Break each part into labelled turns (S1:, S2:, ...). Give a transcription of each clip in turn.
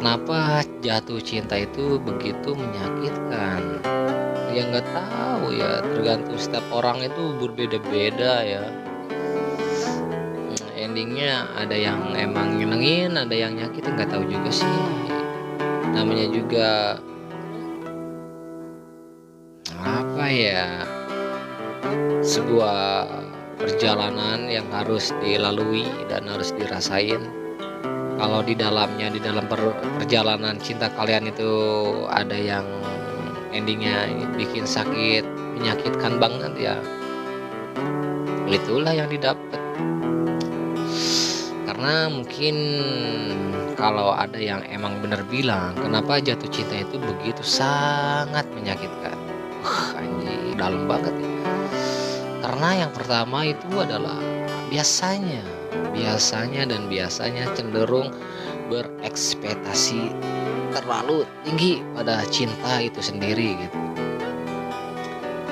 S1: Kenapa jatuh cinta itu begitu menyakitkan? Ya nggak tahu ya, tergantung setiap orang itu berbeda-beda ya. Endingnya ada yang emang nyenengin, ada yang nyakitin, nggak tahu juga sih. Namanya juga apa ya, sebuah perjalanan yang harus dilalui dan harus dirasain. Kalau di dalam perjalanan cinta kalian itu ada yang endingnya bikin sakit, menyakitkan banget ya, itulah yang didapat. Karena mungkin kalau ada yang emang bener bilang, kenapa jatuh cinta itu begitu sangat menyakitkan. Anjing, dalam banget ya. Karena yang pertama itu adalah biasanya, biasanya cenderung berekspektasi terlalu tinggi pada cinta itu sendiri gitu.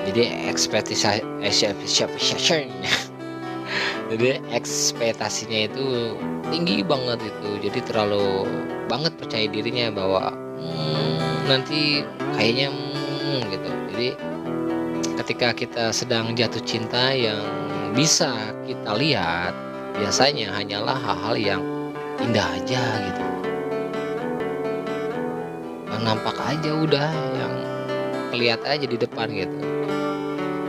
S1: Jadi jadi ekspektasinya itu tinggi banget itu. Jadi terlalu banget percaya dirinya bahwa nanti kayaknya gitu. Jadi ketika kita sedang jatuh cinta, yang bisa kita lihat biasanya hanyalah hal-hal yang indah aja gitu. Yang nampak aja udah, yang kelihatan aja di depan gitu.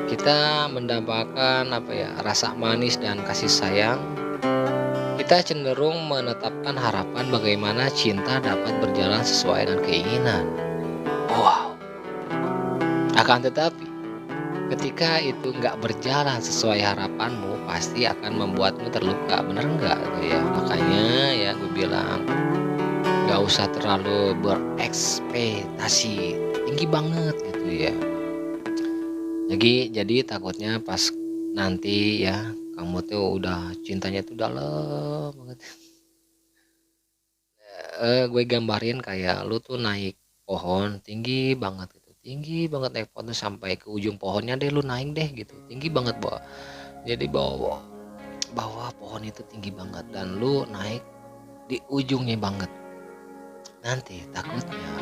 S1: Kita mendapatkan rasa manis dan kasih sayang. Kita cenderung menetapkan harapan bagaimana cinta dapat berjalan sesuai dengan keinginan. Wow. Akan tetapi ketika itu nggak berjalan sesuai harapanmu, pasti akan membuatmu terluka, bener nggak tuh ya? Makanya ya gue bilang, nggak usah terlalu berekspektasi tinggi banget gitu ya. Jadi takutnya pas nanti ya kamu tuh udah cintanya tuh dalam banget. Gue gambarin kayak lu tuh naik pohon tinggi banget gitu, tinggi banget naik pohon tuh sampai ke ujung pohonnya deh, lu naik deh gitu, tinggi banget bawah. Jadi bawah pohon itu tinggi banget dan lu naik di ujungnya banget. Nanti takutnya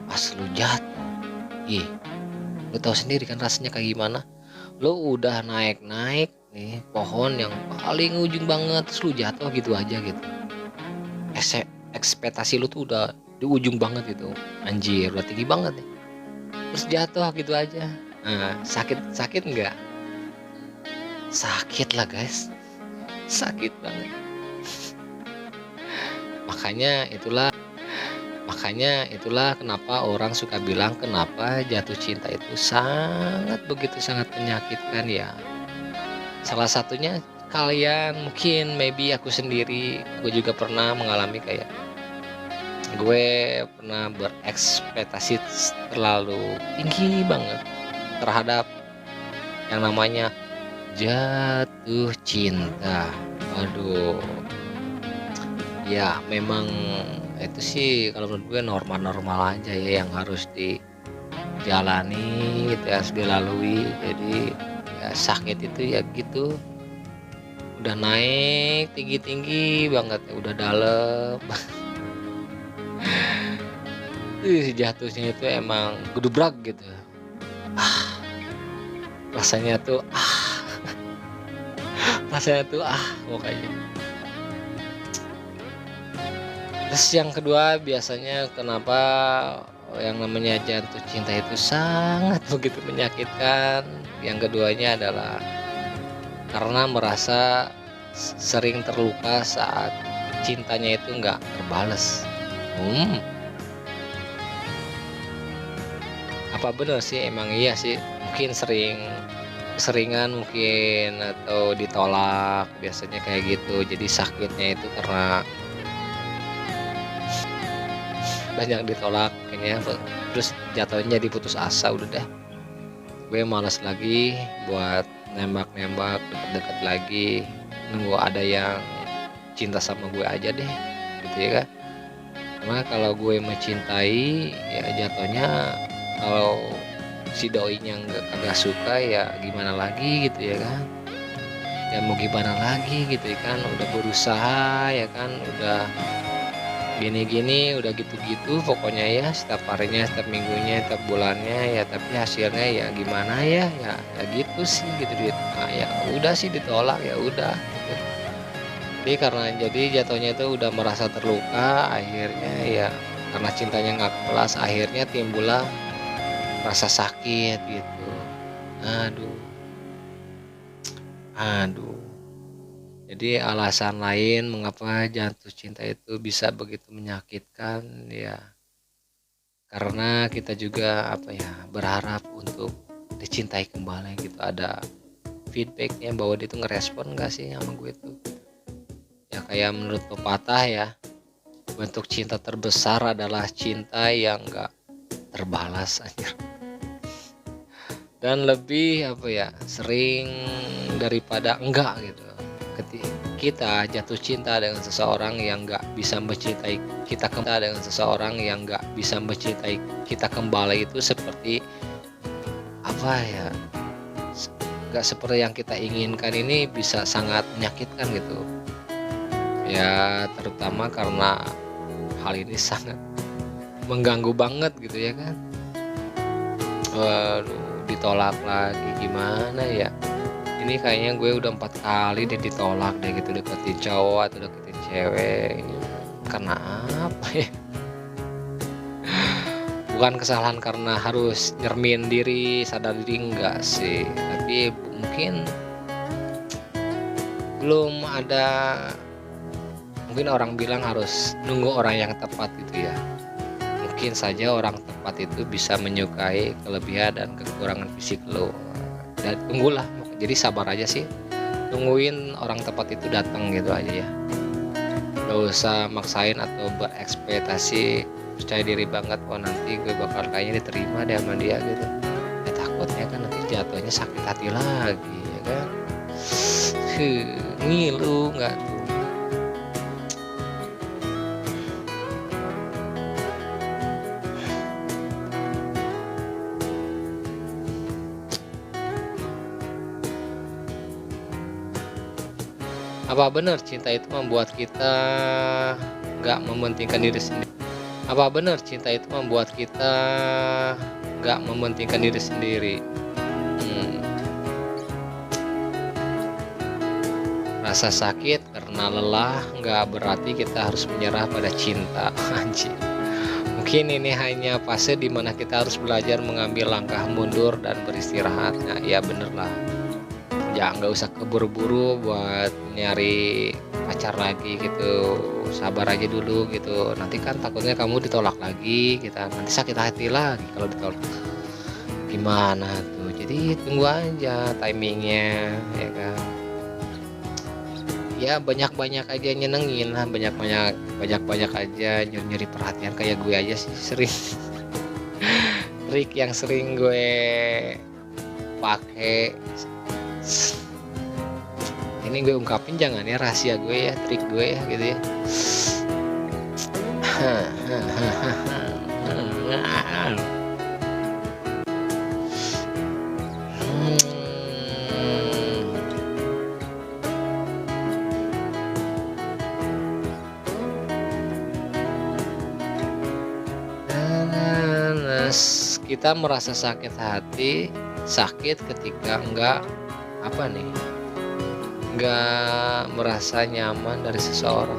S1: pas lu jatuh, lu tahu sendiri kan rasanya kayak gimana. Lu udah naik nih pohon yang paling ujung banget, terus lu jatuh gitu aja gitu. Ekspektasi lu tuh udah di ujung banget gitu, anjir udah tinggi banget nih, terus jatuh gitu aja. Nah, sakit nggak? Sakit lah guys, sakit banget. Makanya itulah kenapa orang suka bilang kenapa jatuh cinta itu begitu sangat menyakitkan ya. Salah satunya kalian, mungkin maybe aku sendiri, gue juga pernah mengalami kayak gue pernah berekspektasi terlalu tinggi banget terhadap yang namanya jatuh cinta. Waduh, ya memang itu sih kalau menurut gue normal-normal aja ya, yang harus dijalani gitu, harus dilalui. Jadi ya sakit itu ya gitu, udah naik tinggi-tinggi banget ya, udah dalam. Jatuhnya itu emang gedubrak gitu. Rasanya tuh pokoknya. Terus yang kedua, biasanya kenapa yang namanya jatuh cinta itu sangat begitu menyakitkan. Yang keduanya adalah karena merasa sering terluka saat cintanya itu nggak terbalas. Apa bener sih, emang iya sih, mungkin keseringan mungkin, atau ditolak biasanya kayak gitu. Jadi sakitnya itu karena banyak ditolak kayaknya, terus jatuhnya diputus asa. Udah deh, gue malas lagi buat nembak deket-deket lagi, nunggu ada yang cinta sama gue aja deh gitu ya kan. Karena kalau gue mencintai ya jatuhnya, kalau si doinya kagak suka ya gimana lagi gitu ya kan. Ya mau gimana lagi gitu ya kan, udah berusaha ya kan, udah gini-gini, udah gitu-gitu pokoknya ya, setiap harinya, setiap minggunya, setiap bulannya ya, tapi hasilnya ya gimana ya, ya gitu sih gitu nah, ya udah sih ditolak, ya udah gitu. Jadi jatuhnya itu udah merasa terluka, akhirnya ya karena cintanya nggak kelas, akhirnya timbullah rasa sakit gitu. Aduh, aduh. Jadi alasan lain mengapa jatuh cinta itu bisa begitu menyakitkan ya, karena kita juga berharap untuk dicintai kembali gitu, ada feedbacknya bahwa dia tuh ngerespon gak sih sama gue tuh. Ya kayak menurut pepatah ya, bentuk cinta terbesar adalah cinta yang gak terbalas anjir. Dan lebih sering daripada enggak gitu. Ketika kita jatuh cinta dengan seseorang yang nggak bisa mencintai kita kembali itu seperti nggak seperti yang kita inginkan, ini bisa sangat menyakitkan gitu ya, terutama karena hal ini sangat mengganggu banget gitu ya kan. Waduh, ditolak lagi gimana ya. Ini kayaknya gue udah 4 kali deh ditolak deh gitu, deketin cowok atau deketin cewek. Karena apa ya? Bukan kesalahan karena harus nyermin diri, sadar diri, enggak sih. Tapi mungkin belum ada, mungkin orang bilang harus nunggu orang yang tepat gitu ya. Mungkin saja orang tepat itu bisa menyukai kelebihan dan kekurangan fisik lo. Dan tunggulah. Jadi sabar aja sih, tungguin orang tepat itu datang gitu aja ya. Gak usah maksain atau berekspektasi, percaya diri banget wah nanti gue bakal kayaknya diterima deh sama dia gitu. Ya takutnya kan nanti jatuhnya sakit hati lagi ya kan. Ngilu nggak tuh. Apa benar cinta itu membuat kita nggak mementingkan diri sendiri? Apa benar cinta itu membuat kita nggak mementingkan diri sendiri? Rasa sakit karena lelah nggak berarti kita harus menyerah pada cinta. Anjir. Mungkin ini hanya fase dimana kita harus belajar mengambil langkah mundur dan beristirahat. Nah, ya bener lah. Ya nggak usah keburu-buru buat nyari pacar lagi gitu, sabar aja dulu gitu, nanti kan takutnya kamu ditolak lagi kita, nanti sakit hati lagi kalau ditolak, gimana tuh. Jadi tunggu aja timingnya ya kan. Ya banyak-banyak aja nyenengin lah, banyak-banyak aja nyuri perhatian, kayak gue aja sih sering trik yang sering gue pakai. Ini gue ungkapin jangan ya, rahasia gue ya, trik gue ya gitu ya. Kita merasa sakit hati, sakit ketika nggak merasa nyaman dari seseorang.